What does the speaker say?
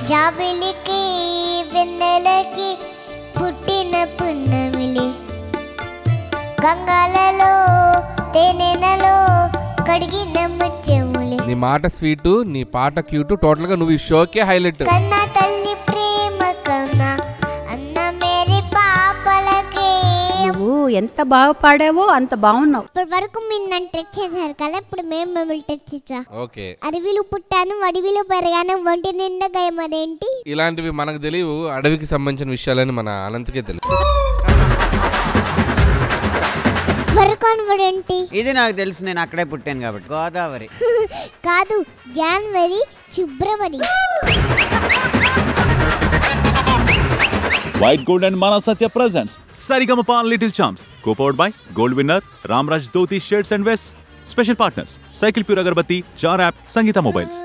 జాబిలికి వెన్నెలకి పుట్టిన పున్నమిలి గంగాలలో తేనెలలో కడిగిన ముత్యములి. నీ మాట స్వీటు, నీ పాట క్యూటు, టోటల్ గా నువ్వు ఈ షోకే హైలైట్. కన్నా తల్లి ప్రేమ కన్నా అన్న మేరీ పాపలకి. నువ్వు ఎంత బాగా పాడావో అంత బాగున్నావు. ఇప్పటి వరకు మీరు నన్ను టచ్ చేశారు కదా, ఇప్పుడు మేము మిమ్మల్ని టచ్ చేసా. ఓకే. అడవిలో పుట్టాను అడవిలో పెరిగాను ఒంటి నిండా గయమదేంటి. ఇలాంటివి మనకు తెలియవు, అడవికి సంబంధించిన విషయాలని మన అనంతకే తెలుసు. ఏంటి ఇది నాకు తెలుసు, నేను అక్కడే పుట్టాను కాబట్టి. గోదావరి కాదు, జనవరి ఫిబ్రవరి. White Gold and Mana Satya presents Saregama Little Champs, co-powered by Gold winner Ramraj Dhoti Shirts and Vests. Special partners Cycle Pure Agarbatti, Jar App, Sangeeta Mobiles.